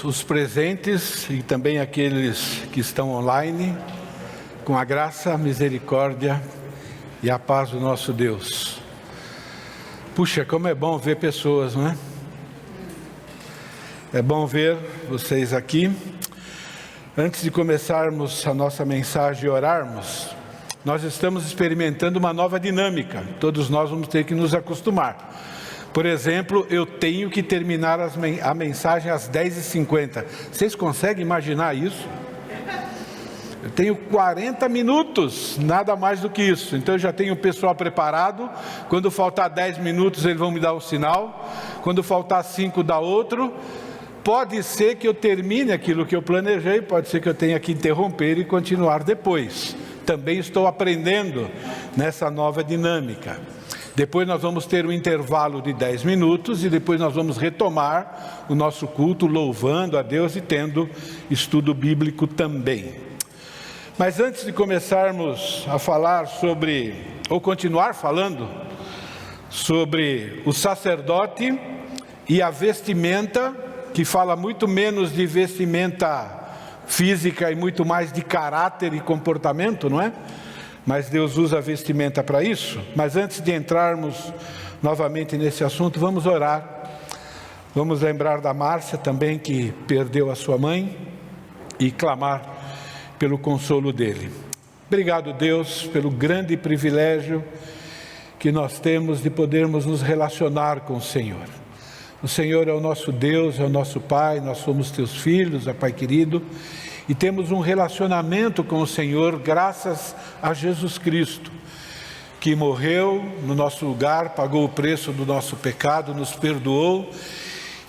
Os presentes e também aqueles que estão online, com a graça, a misericórdia e a paz do nosso Deus. Puxa, como é bom ver pessoas, não é? É bom ver vocês aqui. Antes de começarmos a nossa mensagem e orarmos, nós estamos experimentando uma nova dinâmica. Todos nós vamos ter que nos acostumar. Por exemplo, eu tenho que terminar a mensagem às 10h50. Vocês conseguem imaginar isso? Eu tenho 40 minutos, nada mais do que isso. Então eu já tenho o pessoal preparado. Quando faltar 10 minutos, eles vão me dar o sinal. Quando faltar 5, dá outro. Pode ser que eu termine aquilo que eu planejei, pode ser que eu tenha que interromper e continuar depois. Também estou aprendendo nessa nova dinâmica. Depois nós vamos ter um intervalo de 10 minutos e depois nós vamos retomar o nosso culto louvando a Deus e tendo estudo bíblico também. Mas antes de começarmos a falar sobre, ou continuar falando, sobre o sacerdote e a vestimenta, que fala muito menos de vestimenta física e muito mais de caráter e comportamento, não é? Mas Deus usa a vestimenta para isso. Mas antes de entrarmos novamente nesse assunto, vamos orar. Vamos lembrar da Márcia também, que perdeu a sua mãe, e clamar pelo consolo dele. Obrigado, Deus, pelo grande privilégio que nós temos de podermos nos relacionar com o Senhor. O Senhor é o nosso Deus, é o nosso Pai, nós somos teus filhos, ó Pai querido, e temos um relacionamento com o Senhor graças a Jesus Cristo, que morreu no nosso lugar, pagou o preço do nosso pecado, nos perdoou,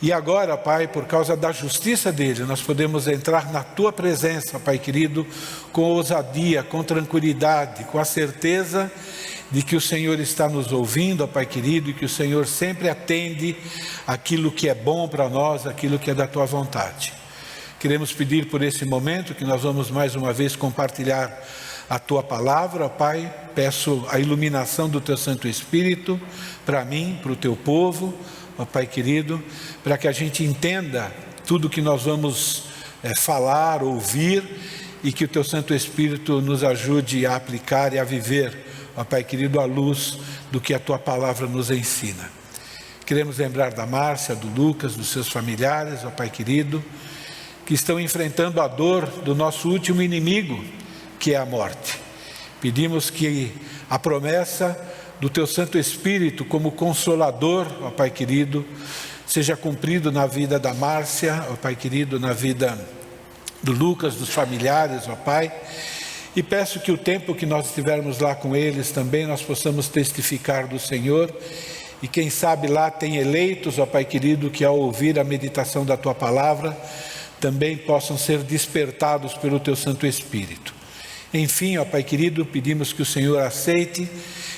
e agora, Pai, por causa da justiça dele, nós podemos entrar na tua presença, Pai querido, com ousadia, com tranquilidade, com a certeza de que o Senhor está nos ouvindo, ó Pai querido, e que o Senhor sempre atende aquilo que é bom para nós, aquilo que é da tua vontade. Queremos pedir por esse momento que nós vamos mais uma vez compartilhar a tua palavra, ó Pai. Peço a iluminação do teu Santo Espírito para mim, para o teu povo, ó Pai querido, para que a gente entenda tudo que nós vamos falar, ouvir, e que o teu Santo Espírito nos ajude a aplicar e a viver, ó Pai querido, à luz do que a tua palavra nos ensina. Queremos lembrar da Márcia, do Lucas, dos seus familiares, ó Pai querido, que estão enfrentando a dor do nosso último inimigo, que é a morte. Pedimos que a promessa do teu Santo Espírito como consolador, ó Pai querido, seja cumprido na vida da Márcia, ó Pai querido, na vida do Lucas, dos familiares, ó Pai. E peço que o tempo que nós estivermos lá com eles também nós possamos testificar do Senhor. E quem sabe lá tem eleitos, ó Pai querido, que ao ouvir a meditação da tua palavra também possam ser despertados pelo teu Santo Espírito. Enfim, ó Pai querido, pedimos que o Senhor aceite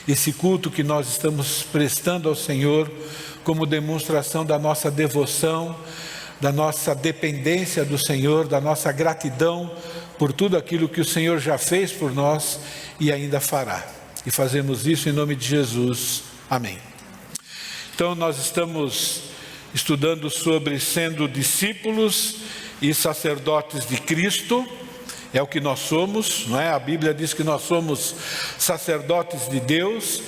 esse culto que nós estamos prestando ao Senhor como demonstração da nossa devoção, da nossa dependência do Senhor, da nossa gratidão por tudo aquilo que o Senhor já fez por nós e ainda fará. E fazemos isso em nome de Jesus. Amém. Então nós estamos estudando sobre sendo discípulos e sacerdotes de Cristo. É o que nós somos, não é? A Bíblia diz que nós somos sacerdotes de Deus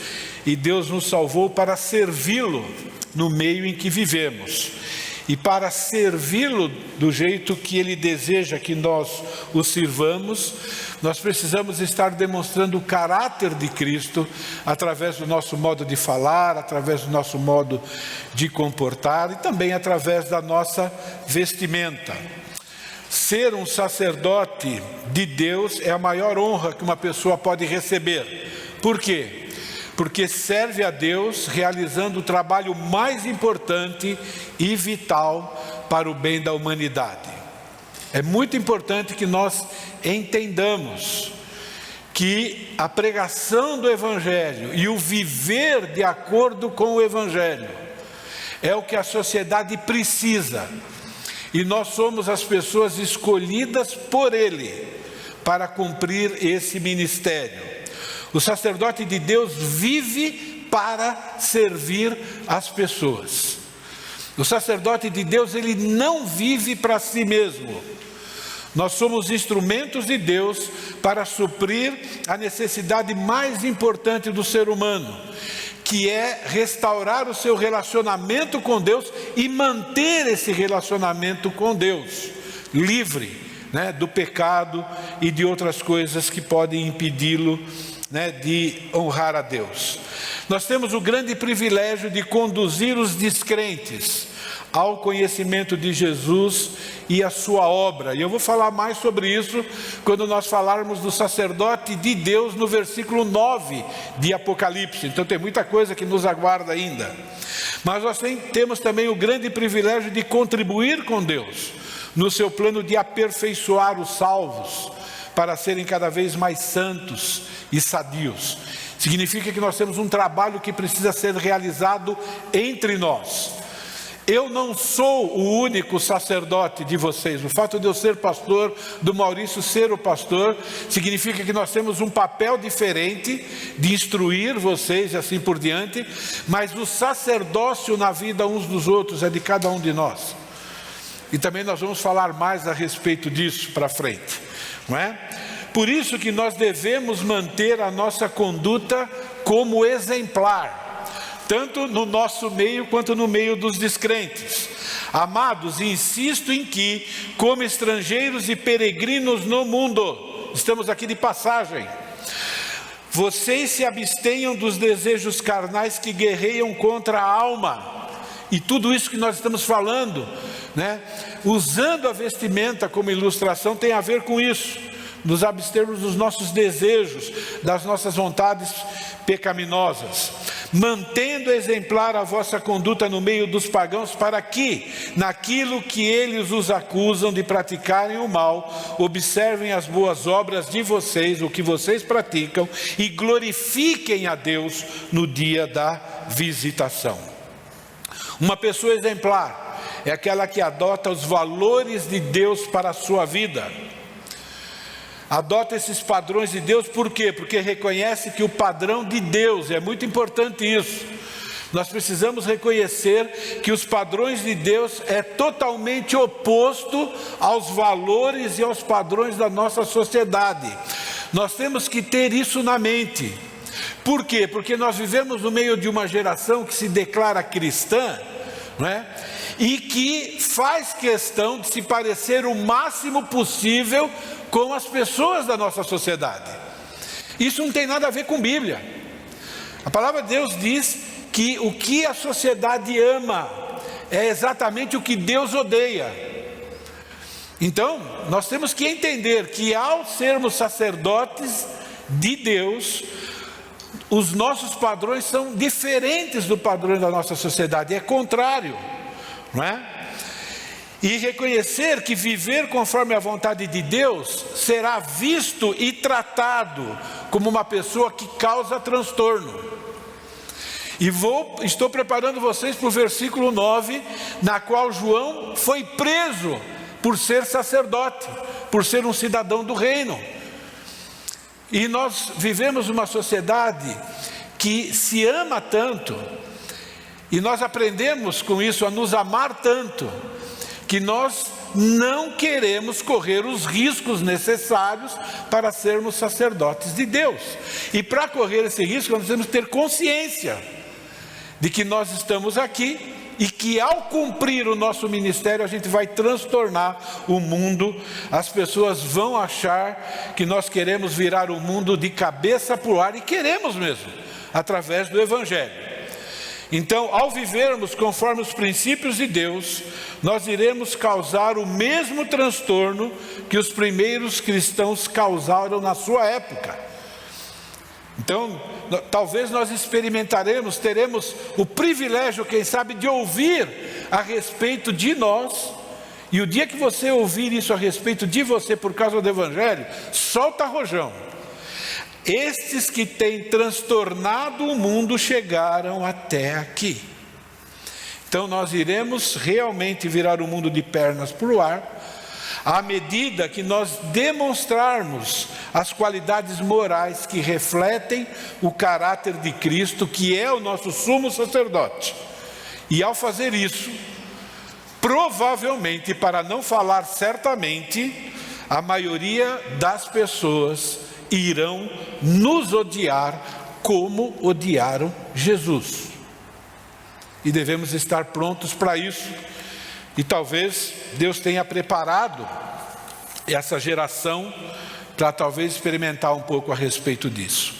e Deus nos salvou para servi-lo no meio em que vivemos. E para servi-lo do jeito que Ele deseja que nós o sirvamos, nós precisamos estar demonstrando o caráter de Cristo através do nosso modo de falar, através do nosso modo de comportar e também através da nossa vestimenta. Ser um sacerdote de Deus é a maior honra que uma pessoa pode receber. Por quê? Porque serve a Deus realizando o trabalho mais importante e vital para o bem da humanidade. É muito importante que nós entendamos que a pregação do Evangelho e o viver de acordo com o Evangelho é o que a sociedade precisa. E nós somos as pessoas escolhidas por Ele para cumprir esse ministério. O sacerdote de Deus vive para servir as pessoas. O sacerdote de Deus, ele não vive para si mesmo. Nós somos instrumentos de Deus para suprir a necessidade mais importante do ser humano, que é restaurar o seu relacionamento com Deus e manter esse relacionamento com Deus livre, do pecado e de outras coisas que podem impedi-lo, de honrar a Deus. Nós temos o grande privilégio de conduzir os descrentes ao conhecimento de Jesus e a sua obra. E eu vou falar mais sobre isso quando nós falarmos do sacerdote de Deus no versículo 9 de Apocalipse. Então tem muita coisa que nos aguarda ainda. Mas nós temos também o grande privilégio de contribuir com Deus no seu plano de aperfeiçoar os salvos para serem cada vez mais santos e sadios. Significa que nós temos um trabalho que precisa ser realizado entre nós. Eu não sou o único sacerdote de vocês. O fato de eu ser pastor, do Maurício ser o pastor, significa que nós temos um papel diferente de instruir vocês e assim por diante, mas o sacerdócio na vida uns dos outros é de cada um de nós. E também nós vamos falar mais a respeito disso para frente, não é? Por isso que nós devemos manter a nossa conduta como exemplar, tanto no nosso meio quanto no meio dos descrentes. Amados, insisto em que, como estrangeiros e peregrinos no mundo, estamos aqui de passagem, vocês se abstenham dos desejos carnais que guerreiam contra a alma. E tudo isso que nós estamos falando, usando a vestimenta como ilustração, tem a ver com isso. Nos abstermos dos nossos desejos, das nossas vontades pecaminosas, mantendo exemplar a vossa conduta no meio dos pagãos, para que, naquilo que eles os acusam de praticarem o mal, observem as boas obras de vocês, o que vocês praticam, e glorifiquem a Deus no dia da visitação. Uma pessoa exemplar é aquela que adota os valores de Deus para a sua vida. Adota esses padrões de Deus, por quê? Porque reconhece que o padrão de Deus, é muito importante isso. Nós precisamos reconhecer que os padrões de Deus é totalmente oposto aos valores e aos padrões da nossa sociedade. Nós temos que ter isso na mente. Por quê? Porque nós vivemos no meio de uma geração que se declara cristã, e que faz questão de se parecer o máximo possível com as pessoas da nossa sociedade. Isso não tem nada a ver com Bíblia. A palavra de Deus diz que o que a sociedade ama é exatamente o que Deus odeia. Então, nós temos que entender que ao sermos sacerdotes de Deus, os nossos padrões são diferentes do padrão da nossa sociedade, é contrário, não é? E reconhecer que viver conforme a vontade de Deus será visto e tratado como uma pessoa que causa transtorno. E estou preparando vocês para o versículo 9, na qual João foi preso por ser sacerdote, por ser um cidadão do reino. E nós vivemos uma sociedade que se ama tanto, e nós aprendemos com isso a nos amar tanto, que nós não queremos correr os riscos necessários para sermos sacerdotes de Deus. E para correr esse risco, nós temos que ter consciência de que nós estamos aqui e que ao cumprir o nosso ministério a gente vai transtornar o mundo. As pessoas vão achar que nós queremos virar o mundo de cabeça para o ar, e queremos mesmo, através do Evangelho. Então, ao vivermos conforme os princípios de Deus, nós iremos causar o mesmo transtorno que os primeiros cristãos causaram na sua época. Então, talvez nós teremos o privilégio, quem sabe, de ouvir a respeito de nós. E o dia que você ouvir isso a respeito de você por causa do Evangelho, solta rojão. Estes que têm transtornado o mundo chegaram até aqui. Então nós iremos realmente virar o mundo de pernas para o ar, à medida que nós demonstrarmos as qualidades morais que refletem o caráter de Cristo, que é o nosso sumo sacerdote. E ao fazer isso, Provavelmente, para não falar certamente, a maioria das pessoas irão nos odiar como odiaram Jesus. E devemos estar prontos para isso. E talvez Deus tenha preparado essa geração para talvez experimentar um pouco a respeito disso.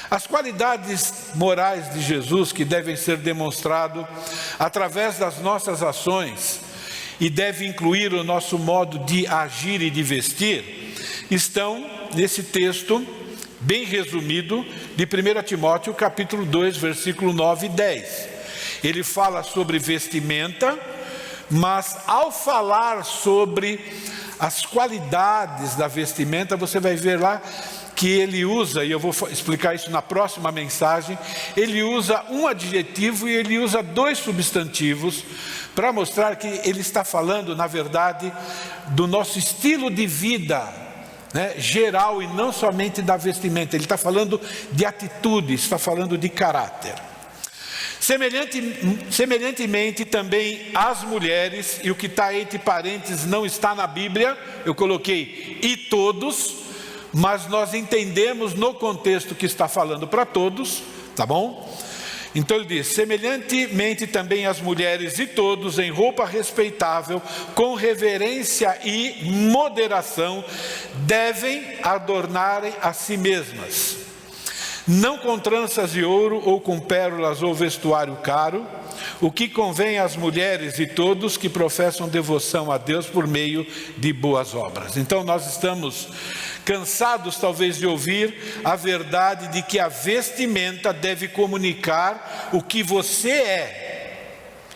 As qualidades morais de Jesus que devem ser demonstradas através das nossas ações e deve incluir o nosso modo de agir e de vestir, estão nesse texto bem resumido de 1 Timóteo capítulo 2, versículo 9 e 10. Ele fala sobre vestimenta, mas ao falar sobre as qualidades da vestimenta, você vai ver lá que ele usa, e eu vou explicar isso na próxima mensagem, ele usa um adjetivo e ele usa dois substantivos para mostrar que ele está falando, na verdade, do nosso estilo de vida, né, geral, e não somente da vestimenta. Ele está falando de atitude, está falando de caráter. Semelhantemente também as mulheres, e o que está entre parênteses não está na Bíblia, eu coloquei e todos, mas nós entendemos no contexto que está falando para todos, tá bom? Então ele diz: semelhantemente também as mulheres e todos em roupa respeitável, com reverência e moderação, devem adornar a si mesmas, não com tranças de ouro ou com pérolas ou vestuário caro, o que convém às mulheres e todos que professam devoção a Deus por meio de boas obras. Então nós estamos cansados talvez de ouvir a verdade de que a vestimenta deve comunicar o que você é.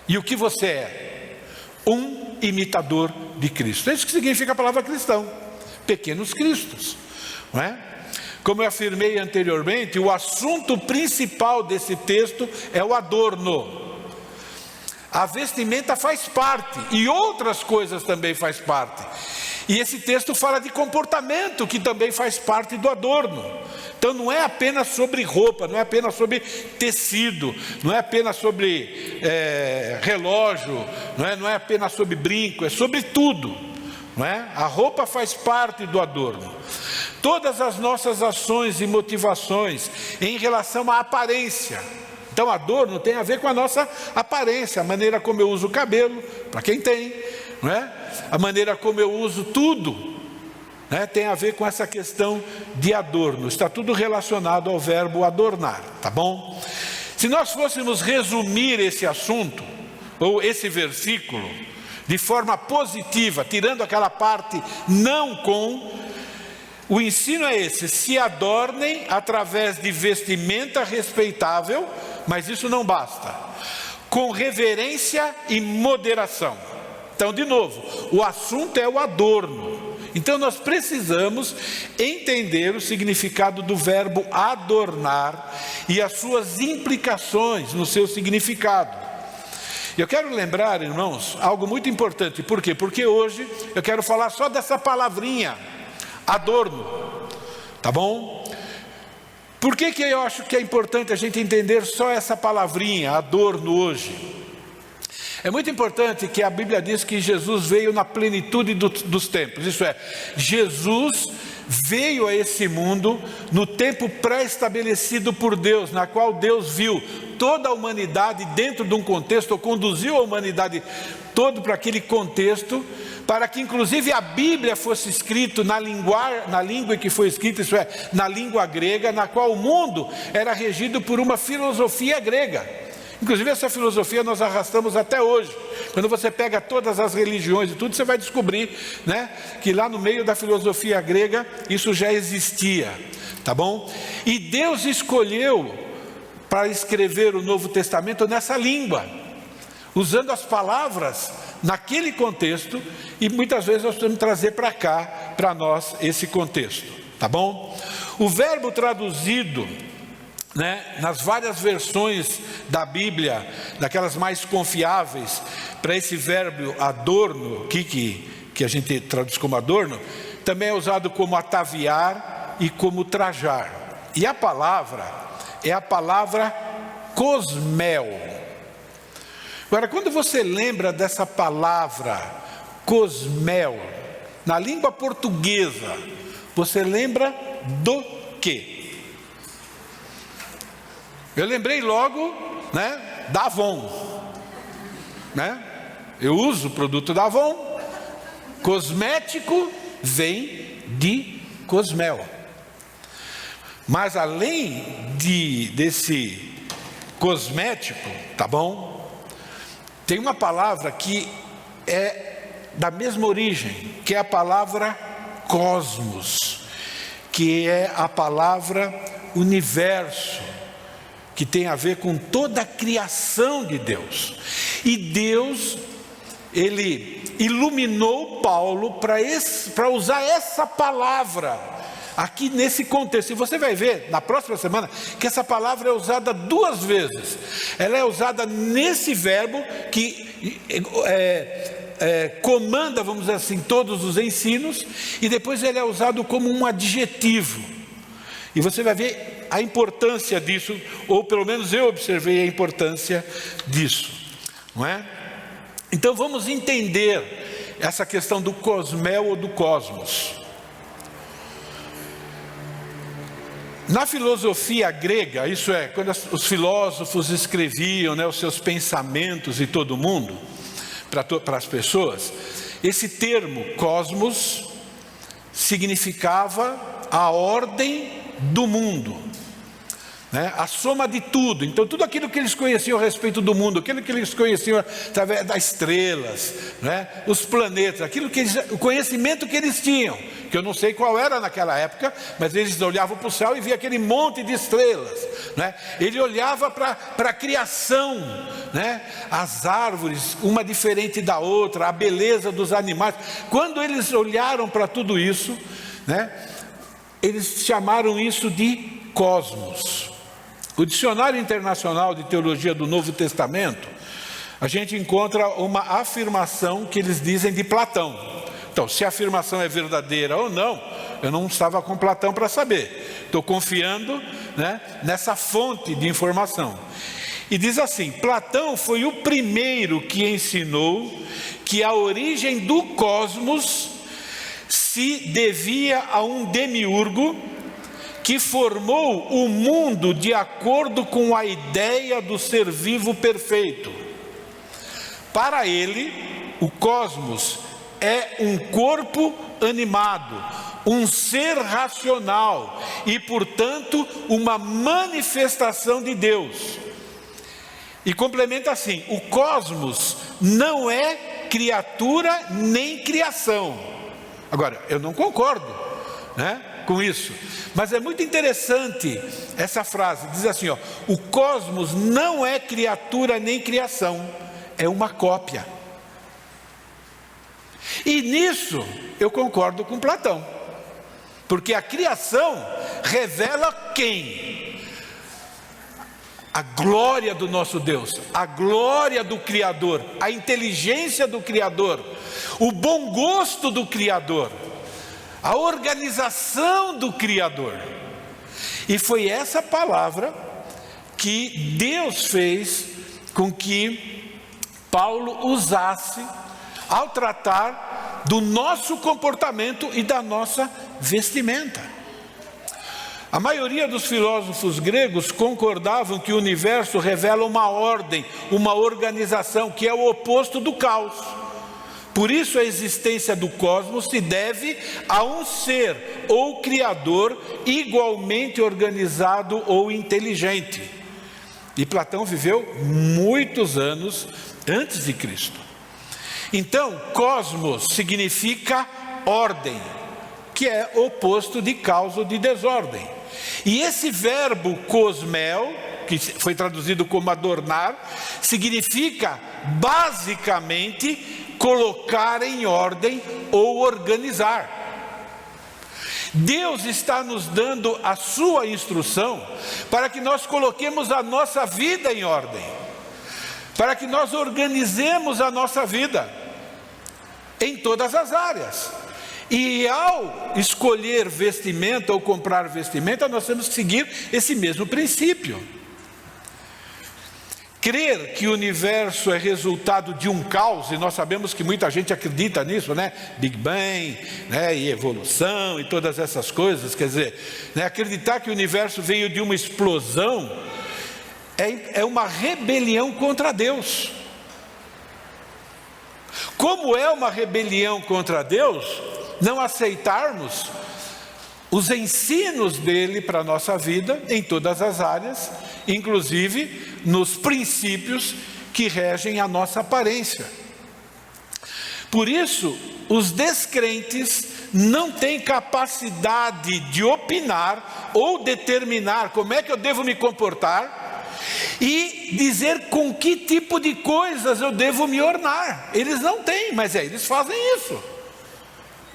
E o que você é? Um imitador de Cristo. É isso que significa a palavra cristão. Pequenos cristos, não é? Como eu afirmei anteriormente, o assunto principal desse texto é o adorno. A vestimenta faz parte, e outras coisas também faz parte. E esse texto fala de comportamento, que também faz parte do adorno. Então não é apenas sobre roupa, não é apenas sobre tecido, não é apenas sobre relógio, não é apenas sobre brinco, é sobre tudo, não é? A roupa faz parte do adorno. Todas as nossas ações e motivações em relação à aparência. Então adorno tem a ver com a nossa aparência, a maneira como eu uso o cabelo, para quem tem, não é? A maneira como eu uso tudo, né, tem a ver com essa questão de adorno. Está tudo relacionado ao verbo adornar, tá bom? Se nós fôssemos resumir esse assunto, ou esse versículo, de forma positiva, tirando aquela parte não com, o ensino é esse: se adornem através de vestimenta respeitável, mas isso não basta, com reverência e moderação. Então, de novo, o assunto é o adorno. Então nós precisamos entender o significado do verbo adornar e as suas implicações no seu significado. Eu quero lembrar, irmãos, algo muito importante. Por quê? Porque hoje eu quero falar só dessa palavrinha, adorno, tá bom? Por que eu acho que é importante a gente entender só essa palavrinha, adorno, hoje? É muito importante que a Bíblia diz que Jesus veio na plenitude dos tempos. Isso é, Jesus veio a esse mundo no tempo pré-estabelecido por Deus, na qual Deus viu toda a humanidade dentro de um contexto, ou conduziu a humanidade toda para aquele contexto, para que inclusive a Bíblia fosse escrita na língua que foi escrita, isso é, na língua grega, na qual o mundo era regido por uma filosofia grega. Inclusive essa filosofia nós arrastamos até hoje. Quando você pega todas as religiões e tudo, você vai descobrir, né, que lá no meio da filosofia grega isso já existia, tá bom? E Deus escolheu para escrever o Novo Testamento nessa língua, usando as palavras naquele contexto, e muitas vezes nós temos que trazer para cá, para nós, esse contexto, tá bom? O verbo traduzido, né, nas várias versões da Bíblia, daquelas mais confiáveis, para esse verbo adorno, que a gente traduz como adorno, também é usado como ataviar e como trajar. E a palavra é a palavra cosmel. Agora, quando você lembra dessa palavra cosmel, na língua portuguesa, você lembra do quê? Eu lembrei logo, da Avon, Eu uso o produto da Avon. Cosmético vem de cosmel. Mas além desse cosmético, tá bom? Tem uma palavra que é da mesma origem, que é a palavra cosmos, que é a palavra universo, que tem a ver com toda a criação de Deus. E Deus, Ele iluminou Paulo para usar essa palavra aqui nesse contexto. E você vai ver na próxima semana que essa palavra é usada 2 vezes. Ela é usada nesse verbo que comanda, vamos dizer assim, todos os ensinos, e depois ele é usado como um adjetivo. E você vai ver a importância disso, ou pelo menos eu observei a importância disso, não é? Então vamos entender essa questão do cosmel ou do cosmos. Na filosofia grega, isso é, quando os filósofos escreviam, os seus pensamentos e todo mundo, para as pessoas, esse termo cosmos significava a ordem do mundo, a soma de tudo. Então tudo aquilo que eles conheciam a respeito do mundo, aquilo que eles conheciam através das estrelas, os planetas, o conhecimento que eles tinham, que eu não sei qual era naquela época, mas eles olhavam para o céu e via aquele monte de estrelas, Ele olhava para a criação, as árvores, uma diferente da outra, a beleza dos animais. Quando eles olharam para tudo isso, eles chamaram isso de cosmos. O Dicionário Internacional de Teologia do Novo Testamento, a gente encontra uma afirmação que eles dizem de Platão. Então, se a afirmação é verdadeira ou não, eu não estava com Platão para saber. Estou confiando, nessa fonte de informação. E diz assim: Platão foi o primeiro que ensinou que a origem do cosmos se devia a um demiurgo que formou o mundo de acordo com a ideia do ser vivo perfeito. Para ele, o cosmos é um corpo animado, um ser racional e, portanto, uma manifestação de Deus. E complementa assim: o cosmos não é criatura nem criação. Agora, eu não concordo, com isso, mas é muito interessante essa frase. Diz assim, o cosmos não é criatura nem criação, é uma cópia. E nisso eu concordo com Platão, porque a criação revela quem? A glória do nosso Deus, a glória do Criador, a inteligência do Criador, o bom gosto do Criador, a organização do Criador. E foi essa palavra que Deus fez com que Paulo usasse ao tratar do nosso comportamento e da nossa vestimenta. A maioria dos filósofos gregos concordavam que o universo revela uma ordem, uma organização, que é o oposto do caos. Por isso a existência do cosmos se deve a um ser ou criador igualmente organizado ou inteligente. E Platão viveu muitos anos antes de Cristo. Então, cosmos significa ordem, que é oposto de caos ou de desordem. E esse verbo cosmel, que foi traduzido como adornar, significa basicamente colocar em ordem ou organizar. Deus está nos dando a sua instrução para que nós coloquemos a nossa vida em ordem, para que nós organizemos a nossa vida em todas as áreas. E ao escolher vestimenta ou comprar vestimenta, nós temos que seguir esse mesmo princípio. Crer que o universo é resultado de um caos, e nós sabemos que muita gente acredita nisso, né? Big Bang, né? E evolução e todas essas coisas, quer dizer, né? Acreditar que o universo veio de uma explosão é uma rebelião contra Deus. Como é uma rebelião contra Deus não aceitarmos os ensinos dele para a nossa vida em todas as áreas, inclusive nos princípios que regem a nossa aparência. Por isso, os descrentes não têm capacidade de opinar ou determinar como é que eu devo me comportar e dizer com que tipo de coisas eu devo me ornar. Eles não têm, mas eles fazem isso.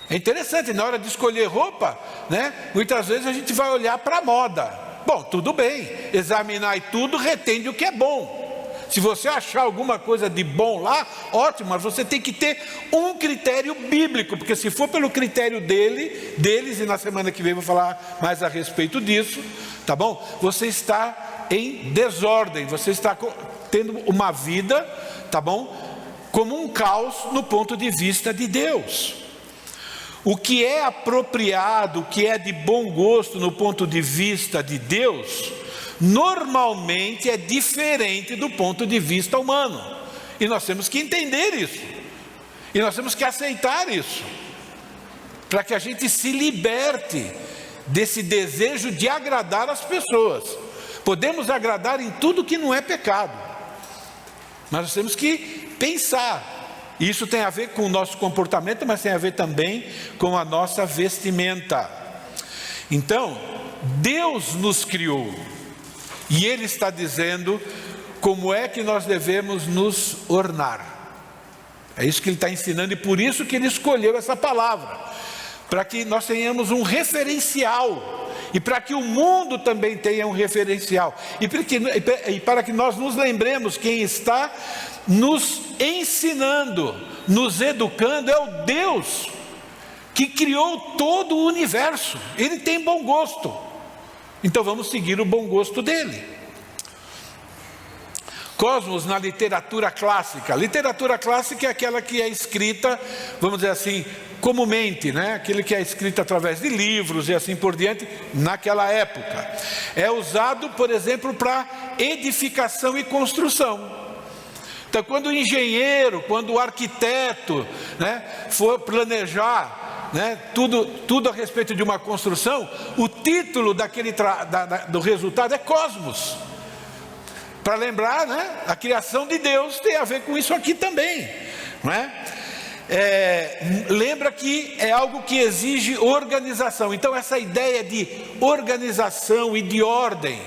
É interessante, na hora de escolher roupa, né? Muitas vezes a gente vai olhar para a moda. Bom, tudo bem, examinar e tudo, retende o que é bom. Se você achar alguma coisa de bom lá, ótimo, mas você tem que ter um critério bíblico, porque se for pelo critério deles, e na semana que vem eu vou falar mais a respeito disso, tá bom? Você está em desordem, você está tendo uma vida, tá bom? Como um caos no ponto de vista de Deus. O que é apropriado, o que é de bom gosto no ponto de vista de Deus, normalmente é diferente do ponto de vista humano. E nós temos que entender isso. E nós temos que aceitar isso. Para que a gente se liberte desse desejo de agradar as pessoas. Podemos agradar em tudo que não é pecado. Mas nós temos que pensar. Isso tem a ver com o nosso comportamento, mas tem a ver também com a nossa vestimenta. Então, Deus nos criou. E Ele está dizendo como é que nós devemos nos ornar. É isso que Ele está ensinando e por isso que Ele escolheu essa palavra. Para que nós tenhamos um referencial. E para que o mundo também tenha um referencial. E para que nós nos lembremos quem está nos ensinando, nos educando, é o Deus que criou todo o universo. Ele tem bom gosto. Então vamos seguir o bom gosto dele. Cosmos na literatura clássica. A literatura clássica é aquela que é escrita, vamos dizer assim, comumente, né? Aquele que é escrito através de livros e assim por diante, naquela época. É usado, por exemplo, para edificação e construção. Então, quando o engenheiro, quando o arquiteto, né, for planejar, né, tudo a respeito de uma construção, o título do resultado é Cosmos. Para lembrar, né, a criação de Deus tem a ver com isso aqui também, não é? Lembra que é algo que exige organização. Então essa ideia de organização e de ordem,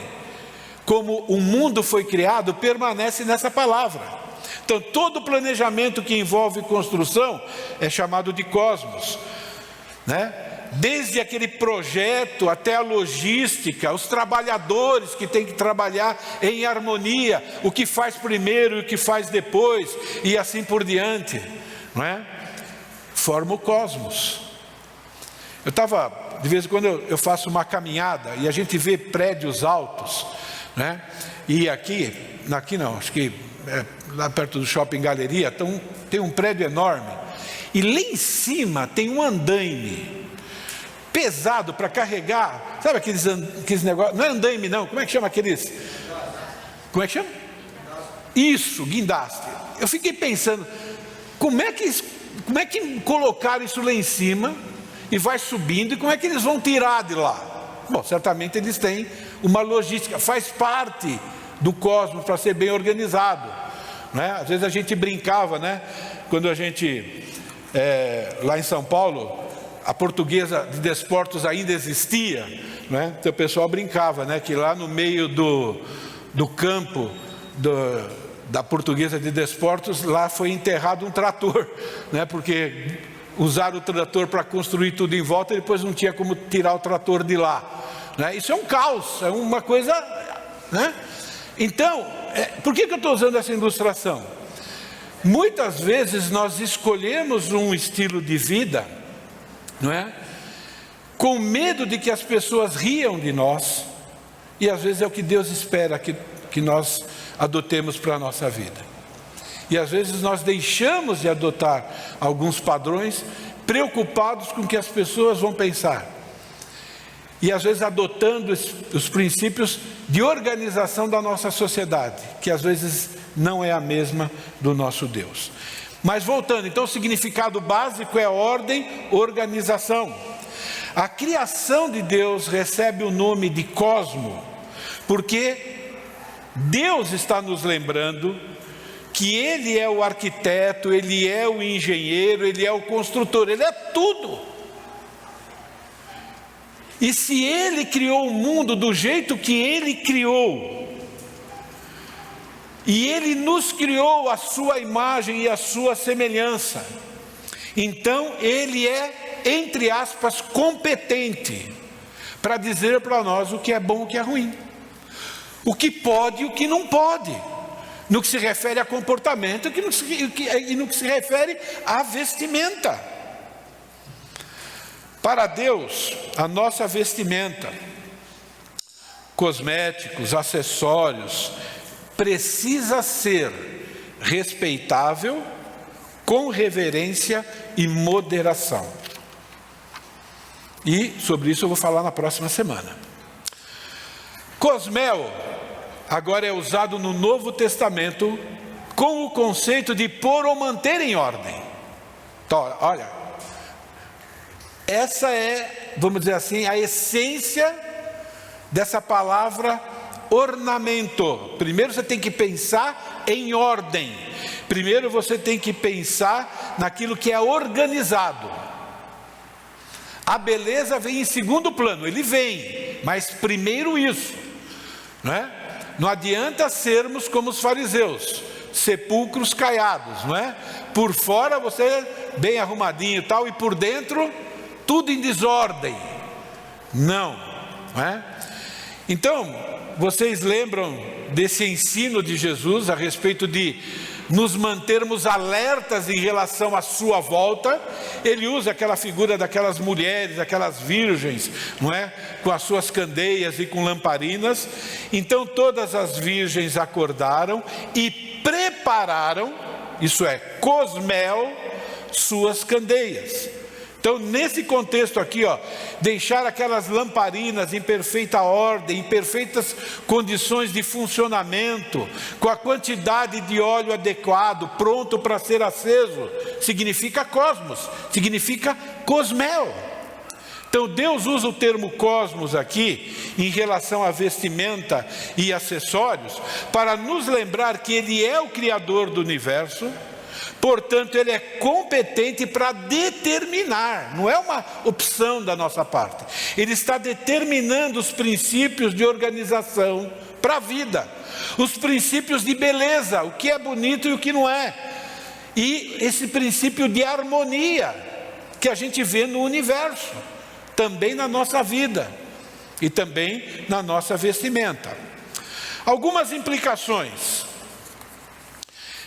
como o mundo foi criado, permanece nessa palavra. Então todo planejamento que envolve construção é chamado de cosmos, né? Desde aquele projeto até a logística, os trabalhadores que têm que trabalhar em harmonia, o que faz primeiro e o que faz depois, e assim por diante, não é? Forma o cosmos. De vez em quando eu faço uma caminhada e a gente vê prédios altos, né? E aqui não, acho que lá perto do Shopping Galeria, então, tem um prédio enorme, e lá em cima tem um andaime pesado para carregar, sabe aqueles negócios, não é andaime não, como é que chama aqueles? Como é que chama? Isso, guindaste. Eu fiquei pensando, como é que colocaram isso lá em cima e vai subindo, e como é que eles vão tirar de lá? Bom, certamente eles têm uma logística, faz parte do cosmos para ser bem organizado, né? Às vezes a gente brincava, né? Quando a gente, lá em São Paulo, a Portuguesa de Desportos ainda existia, né? Então o pessoal brincava, né? Que lá no meio do campo da Portuguesa de Desportos, lá foi enterrado um trator, né? Porque usaram o trator para construir tudo em volta e depois não tinha como tirar o trator de lá, né? Isso é um caos, é uma coisa, né? Então, por que eu estou usando essa ilustração? Muitas vezes nós escolhemos um estilo de vida, não é? Com medo de que as pessoas riam de nós, e às vezes é o que Deus espera, que que nós adotemos para a nossa vida. E às vezes nós deixamos de adotar alguns padrões, preocupados com o que as pessoas vão pensar. E às vezes adotando os princípios de organização da nossa sociedade, que às vezes não é a mesma do nosso Deus. Mas voltando, então o significado básico é ordem, organização. A criação de Deus recebe o nome de cosmo, porque Deus está nos lembrando que Ele é o arquiteto, Ele é o engenheiro, Ele é o construtor, Ele é tudo. E se Ele criou o mundo do jeito que Ele criou, e Ele nos criou à sua imagem e à sua semelhança, então Ele é, entre aspas, competente para dizer para nós o que é bom e o que é ruim, o que pode e o que não pode, no que se refere a comportamento e no que se refere à vestimenta. Para Deus, a nossa vestimenta, cosméticos, acessórios, precisa ser respeitável, com reverência e moderação. E sobre isso eu vou falar na próxima semana. Cosmel agora é usado no Novo Testamento com o conceito de pôr ou manter em ordem. Então, olha, essa é, vamos dizer assim, a essência dessa palavra ornamento. Primeiro você tem que pensar em ordem. Primeiro você tem que pensar naquilo que é organizado. A beleza vem em segundo plano, ele vem, mas primeiro isso, não é? Não adianta sermos como os fariseus, sepulcros caiados, não é? Por fora você bem arrumadinho e tal, e por dentro tudo em desordem. Não é? Então, vocês lembram desse ensino de Jesus a respeito de nos mantermos alertas em relação à sua volta? Ele usa aquela figura daquelas mulheres, aquelas virgens, não é? Com as suas candeias e com lamparinas. Então todas as virgens acordaram e prepararam, isso é, cosmel, suas candeias. Então, nesse contexto aqui, ó, deixar aquelas lamparinas em perfeita ordem, em perfeitas condições de funcionamento, com a quantidade de óleo adequado, pronto para ser aceso, significa cosmos, significa cosmel. Então, Deus usa o termo cosmos aqui, em relação à vestimenta e acessórios, para nos lembrar que Ele é o Criador do universo. Portanto, Ele é competente para determinar, não é uma opção da nossa parte. Ele está determinando os princípios de organização para a vida, os princípios de beleza, o que é bonito e o que não é, e esse princípio de harmonia que a gente vê no universo, também na nossa vida e também na nossa vestimenta. Algumas implicações.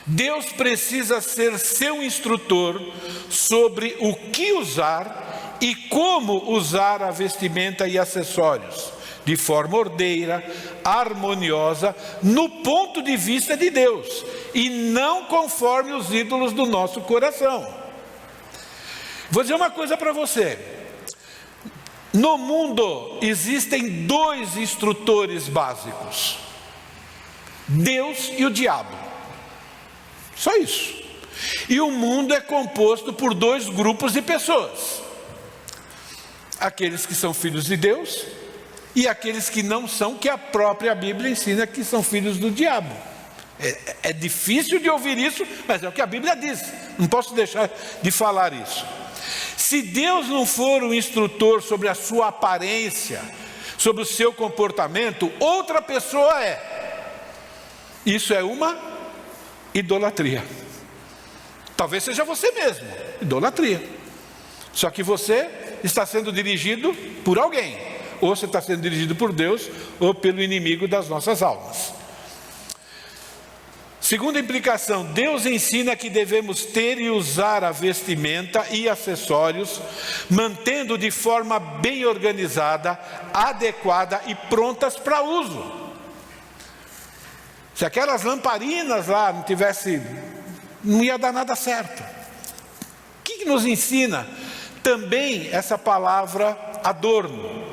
Deus precisa ser seu instrutor sobre o que usar e como usar a vestimenta e acessórios, de forma ordeira, harmoniosa, no ponto de vista de Deus, e não conforme os ídolos do nosso coração. Vou dizer uma coisa para você. No mundo existem dois instrutores básicos: Deus e o diabo. Só isso. E o mundo é composto por dois grupos de pessoas: aqueles que são filhos de Deus e aqueles que não são, que a própria Bíblia ensina que são filhos do diabo. É difícil de ouvir isso, mas é o que a Bíblia diz. Não posso deixar de falar isso. Se Deus não for o instrutor sobre a sua aparência, sobre o seu comportamento, outra pessoa é. Isso é uma idolatria. Talvez seja você mesmo, idolatria. Só que você está sendo dirigido por alguém, ou você está sendo dirigido por Deus, ou pelo inimigo das nossas almas. Segunda implicação: Deus ensina que devemos ter e usar a vestimenta e acessórios, mantendo de forma bem organizada, adequada e prontas para uso. Se aquelas lamparinas lá não ia dar nada certo. O que nos ensina também essa palavra adorno?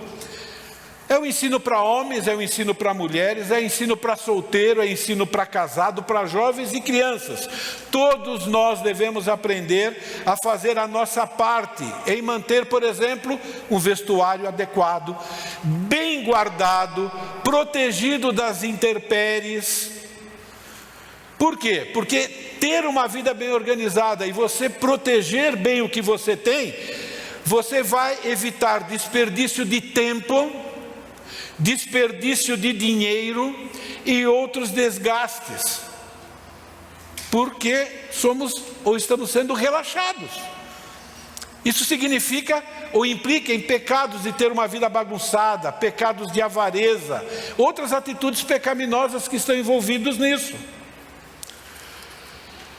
É o ensino para homens, é o ensino para mulheres, é o ensino para solteiro, é o ensino para casado, para jovens e crianças. Todos nós devemos aprender a fazer a nossa parte em manter, por exemplo, um vestuário adequado, bem guardado, protegido das intempéries. Por quê? Porque ter uma vida bem organizada e você proteger bem o que você tem, você vai evitar desperdício de tempo, desperdício de dinheiro e outros desgastes, porque estamos sendo relaxados. Isso significa ou implica em pecados de ter uma vida bagunçada, pecados de avareza, outras atitudes pecaminosas que estão envolvidos nisso.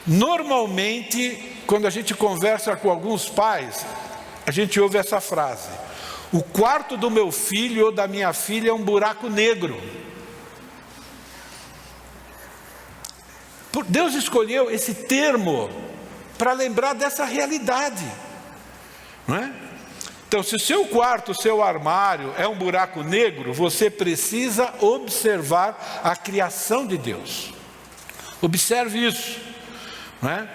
Normalmente, quando a gente conversa com alguns pais, a gente ouve essa frase: o quarto do meu filho ou da minha filha é um buraco negro. Deus escolheu esse termo para lembrar dessa realidade, não é? Então, se o seu quarto, o seu armário é um buraco negro, você precisa observar a criação de Deus. Observe isso, não é?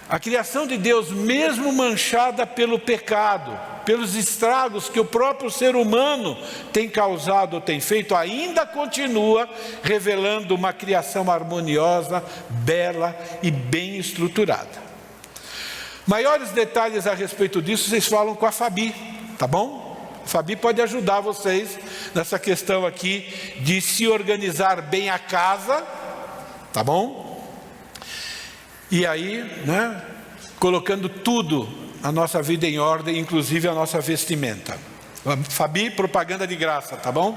A criação de Deus, mesmo manchada pelo pecado, pelos estragos que o próprio ser humano tem causado ou tem feito, ainda continua revelando uma criação harmoniosa, bela e bem estruturada. Maiores detalhes a respeito disso, vocês falam com a Fabi, tá bom? A Fabi pode ajudar vocês nessa questão aqui de se organizar bem a casa, tá bom? E aí, né, colocando tudo, a nossa vida em ordem, inclusive a nossa vestimenta. Fabi, propaganda de graça, tá bom?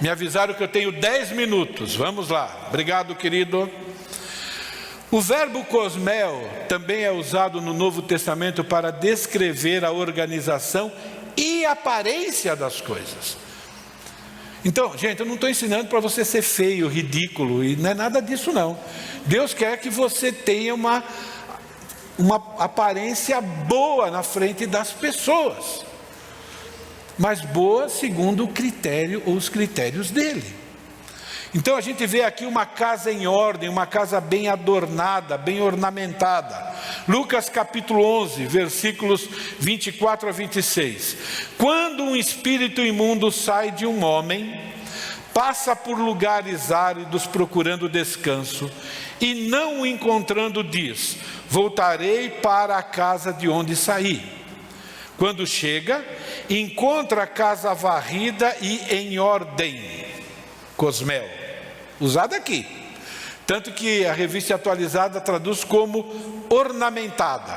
Me avisaram que eu tenho 10 minutos, vamos lá. Obrigado, querido. O verbo cosmel também é usado no Novo Testamento para descrever a organização e aparência das coisas. Então, gente, eu não estou ensinando para você ser feio, ridículo, e não é nada disso não. Deus quer que você tenha uma aparência boa na frente das pessoas, mas boa segundo o critério ou os critérios dele. Então a gente vê aqui uma casa em ordem, uma casa bem adornada, bem ornamentada. Lucas capítulo 11, versículos 24 a 26. Quando um espírito imundo sai de um homem, passa por lugares áridos procurando descanso, e não o encontrando diz: voltarei para a casa de onde saí. Quando chega, encontra a casa varrida e em ordem. Cosmel, usado aqui, tanto que a revista atualizada traduz como ornamentada.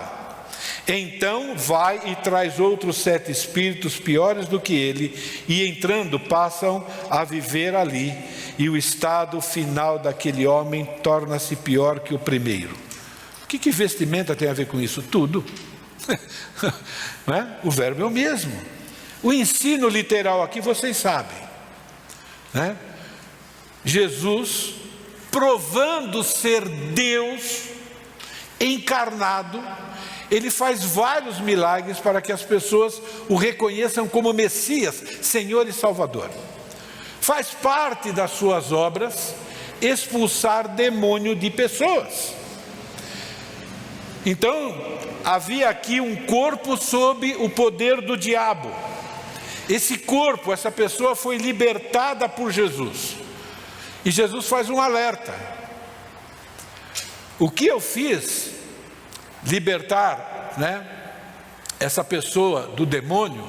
Então vai e traz outros 7 espíritos piores do que ele, e entrando passam a viver ali, e o estado final daquele homem torna-se pior que o primeiro. O que vestimenta tem a ver com isso? Tudo. Não é? O verbo é o mesmo. O ensino literal aqui vocês sabem, né? Jesus, provando ser Deus encarnado, ele faz vários milagres para que as pessoas o reconheçam como Messias, Senhor e Salvador. Faz parte das suas obras expulsar demônio de pessoas. Então, havia aqui um corpo sob o poder do diabo. Esse corpo, essa pessoa foi libertada por Jesus. E Jesus faz um alerta: o que eu fiz, libertar, né, essa pessoa do demônio,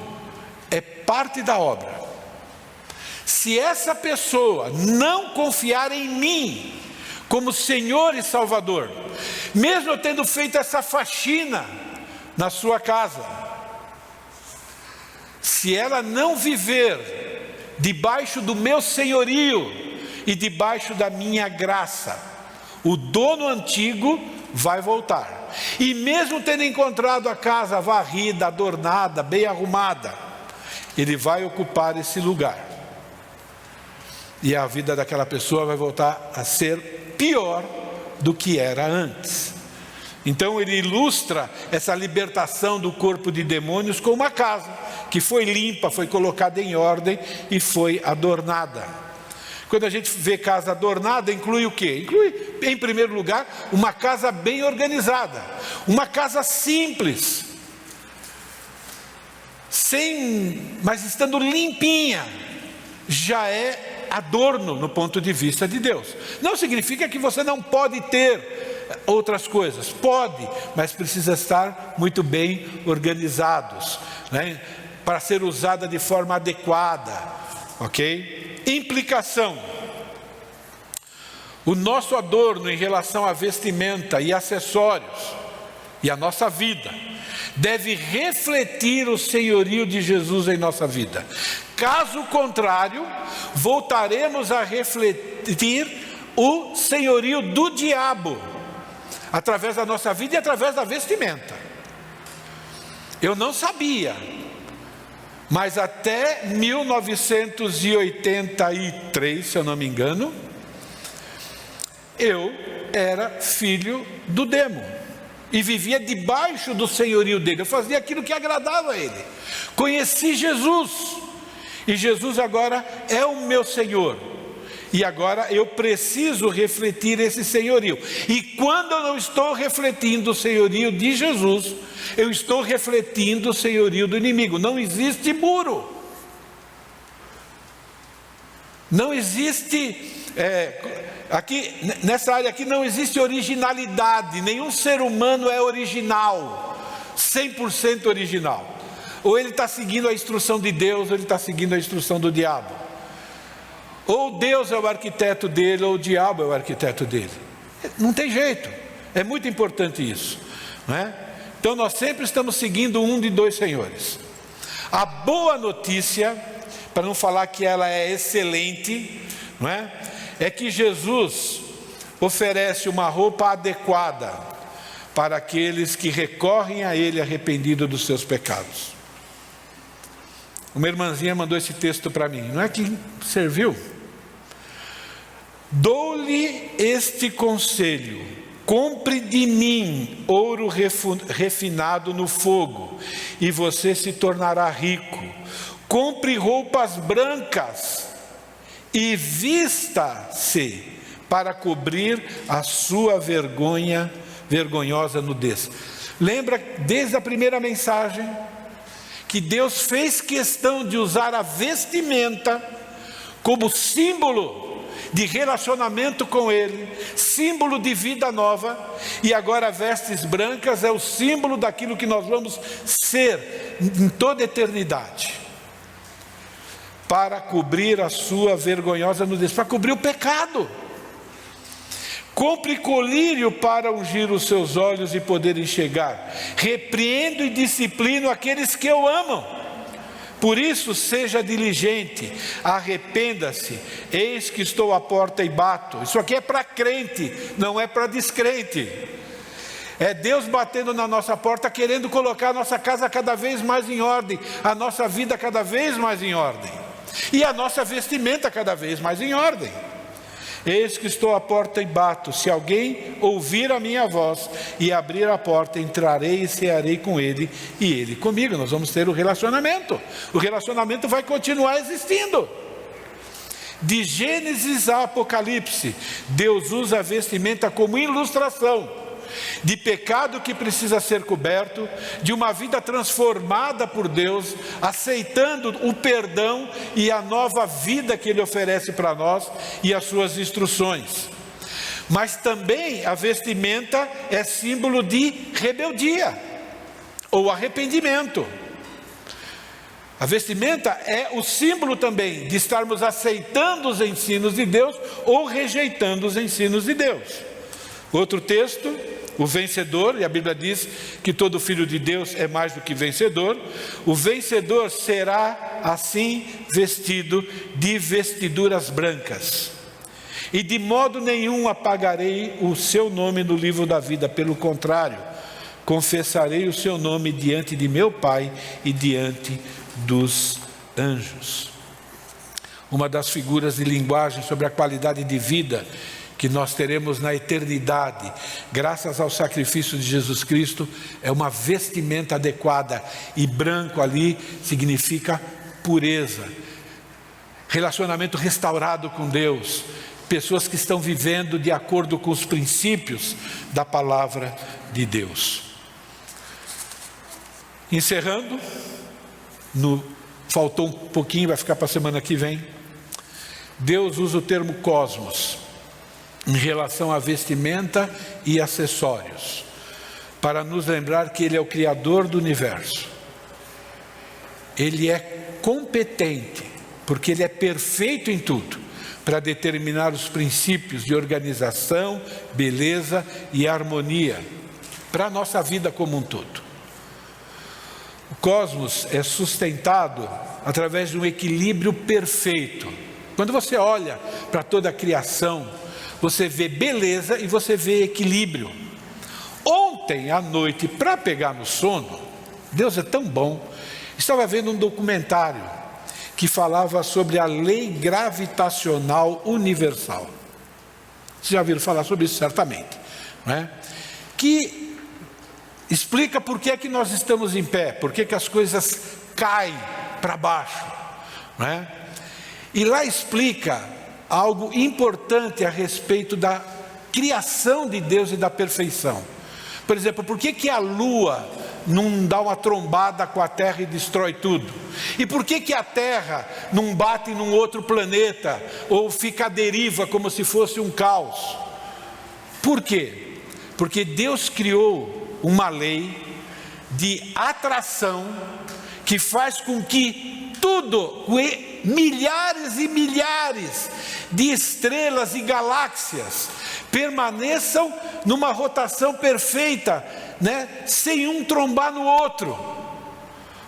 é parte da obra. Se essa pessoa não confiar em mim como Senhor e Salvador, mesmo eu tendo feito essa faxina na sua casa, se ela não viver debaixo do meu senhorio e debaixo da minha graça, o dono antigo vai voltar. E mesmo tendo encontrado a casa varrida, adornada, bem arrumada, ele vai ocupar esse lugar. E a vida daquela pessoa vai voltar a ser pior do que era antes. Então ele ilustra essa libertação do corpo de demônios com uma casa que foi limpa, foi colocada em ordem e foi adornada. Quando a gente vê casa adornada, inclui o quê? Inclui, em primeiro lugar, uma casa bem organizada, uma casa simples, mas estando limpinha, já é adorno no ponto de vista de Deus. Não significa que você não pode ter outras coisas, pode, mas precisa estar muito bem organizados, né? Para ser usada de forma adequada, ok? Implicação: o nosso adorno em relação à vestimenta e acessórios e a nossa vida deve refletir o senhorio de Jesus em nossa vida. Caso contrário, voltaremos a refletir o senhorio do diabo através da nossa vida e através da vestimenta. Eu não sabia, mas até 1983, se eu não me engano, eu era filho do demo e vivia debaixo do senhorio dele. Eu fazia aquilo que agradava a ele. Conheci Jesus, e Jesus agora é o meu Senhor. E agora eu preciso refletir esse senhorio. E quando eu não estou refletindo o senhorio de Jesus, eu estou refletindo o senhorio do inimigo. Não existe muro. Não existe, aqui, nessa área aqui não existe originalidade. Nenhum ser humano é original, 100% original. Ou ele está seguindo a instrução de Deus, ou ele está seguindo a instrução do diabo. Ou Deus é o arquiteto dele, ou o diabo é o arquiteto dele. Não tem jeito. É muito importante isso, não é? Então nós sempre estamos seguindo um de dois senhores. A boa notícia, para não falar que ela é excelente, não é? É que Jesus oferece uma roupa adequada para aqueles que recorrem a Ele arrependidos dos seus pecados. Uma irmãzinha mandou esse texto para mim. Não é que serviu? Dou-lhe este conselho: compre de mim ouro refinado no fogo, e você se tornará rico. Compre roupas brancas e vista-se para cobrir a sua vergonhosa nudez. Lembra desde a primeira mensagem que Deus fez questão de usar a vestimenta como símbolo de relacionamento com Ele, símbolo de vida nova, e agora vestes brancas é o símbolo daquilo que nós vamos ser em toda a eternidade, para cobrir a sua vergonhosa nudez, para cobrir o pecado. Compre colírio para ungir os seus olhos e poder enxergar. Repreendo e disciplino aqueles que eu amo. Por isso seja diligente, arrependa-se. Eis que estou à porta e bato. Isso aqui é para crente, não é para descrente. É Deus batendo na nossa porta, querendo colocar a nossa casa cada vez mais em ordem, a nossa vida cada vez mais em ordem, e a nossa vestimenta cada vez mais em ordem. Eis que estou à porta e bato. Se alguém ouvir a minha voz e abrir a porta, entrarei e cearei com ele e ele comigo. Nós vamos ter o relacionamento. O relacionamento vai continuar existindo. De Gênesis a Apocalipse, Deus usa a vestimenta como ilustração de pecado que precisa ser coberto, de uma vida transformada por Deus, aceitando o perdão e a nova vida que Ele oferece para nós e as suas instruções. Mas também a vestimenta é símbolo de rebeldia ou arrependimento. A vestimenta é o símbolo também de estarmos aceitando os ensinos de Deus ou rejeitando os ensinos de Deus. Outro texto, o vencedor, e a Bíblia diz que todo filho de Deus é mais do que vencedor. O vencedor será assim vestido de vestiduras brancas, e de modo nenhum apagarei o seu nome no livro da vida, pelo contrário, confessarei o seu nome diante de meu Pai e diante dos anjos. Uma das figuras de linguagem sobre a qualidade de vida que nós teremos na eternidade, graças ao sacrifício de Jesus Cristo, é uma vestimenta adequada, e branco ali significa pureza, relacionamento restaurado com Deus, pessoas que estão vivendo de acordo com os princípios da palavra de Deus. Encerrando, faltou um pouquinho, vai ficar para a semana que vem. Deus usa o termo cosmos em relação à vestimenta e acessórios, para nos lembrar que Ele é o Criador do universo. Ele é competente, porque Ele é perfeito em tudo, para determinar os princípios de organização, beleza e harmonia para a nossa vida como um todo. O cosmos é sustentado através de um equilíbrio perfeito. Quando você olha para toda a criação, você vê beleza e você vê equilíbrio. Ontem à noite, para pegar no sono, Deus é tão bom, estava vendo um documentário que falava sobre a lei gravitacional universal. Vocês já ouviram falar sobre isso certamente, não é? Que explica por que é que nós estamos em pé, por que é que as coisas caem para baixo, não é? E lá explica algo importante a respeito da criação de Deus e da perfeição. Por exemplo, por que a Lua não dá uma trombada com a Terra e destrói tudo? E por que a Terra não bate num outro planeta ou fica à deriva como se fosse um caos? Por quê? Porque Deus criou uma lei de atração que faz com que tudo, milhares e milhares de estrelas e galáxias permaneçam numa rotação perfeita, né? Sem um trombar no outro,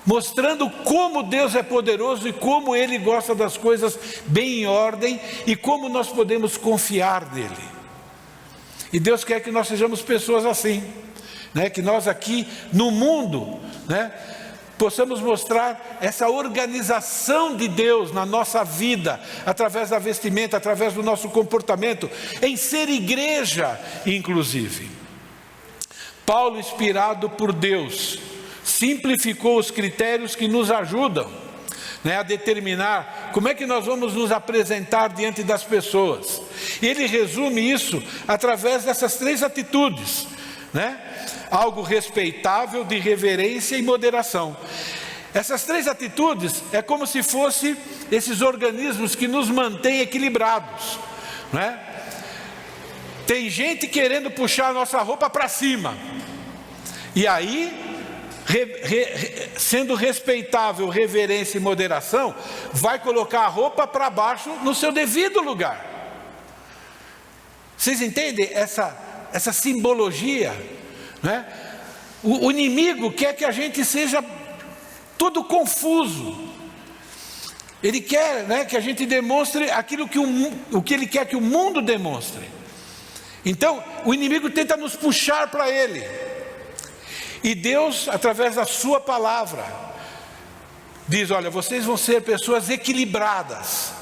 mostrando como Deus é poderoso e como Ele gosta das coisas bem em ordem e como nós podemos confiar nele. E Deus quer que nós sejamos pessoas assim, né? Que nós aqui no mundo, né, possamos mostrar essa organização de Deus na nossa vida, através da vestimenta, através do nosso comportamento, em ser igreja, inclusive. Paulo, inspirado por Deus, simplificou os critérios que nos ajudam, né, a determinar como é que nós vamos nos apresentar diante das pessoas. E ele resume isso através dessas 3 atitudes, né? Algo respeitável, de reverência e moderação. Essas 3 atitudes é como se fossem esses organismos que nos mantêm equilibrados, né? Tem gente querendo puxar a nossa roupa para cima, e aí, sendo respeitável, reverência e moderação, vai colocar a roupa para baixo no seu devido lugar. Vocês entendem essa simbologia, né? O inimigo quer que a gente seja todo confuso. Ele quer, né, que a gente demonstre aquilo que o que ele quer que o mundo demonstre. Então, o inimigo tenta nos puxar para ele. E Deus, através da sua palavra, diz: olha, vocês vão ser pessoas equilibradas,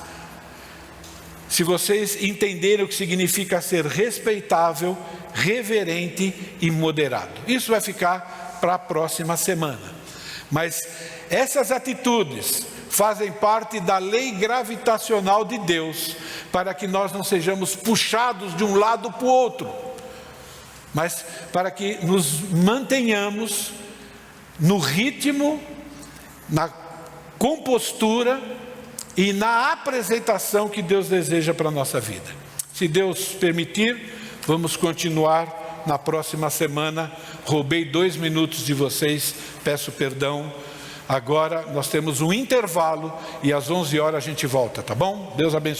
se vocês entenderem o que significa ser respeitável, reverente e moderado. Isso vai ficar para a próxima semana. Mas essas atitudes fazem parte da lei gravitacional de Deus, para que nós não sejamos puxados de um lado para o outro, mas para que nos mantenhamos no ritmo, na compostura e na apresentação que Deus deseja para a nossa vida. Se Deus permitir, vamos continuar na próxima semana. Roubei 2 minutos de vocês, peço perdão. Agora nós temos um intervalo e às 11 horas a gente volta, tá bom? Deus abençoe.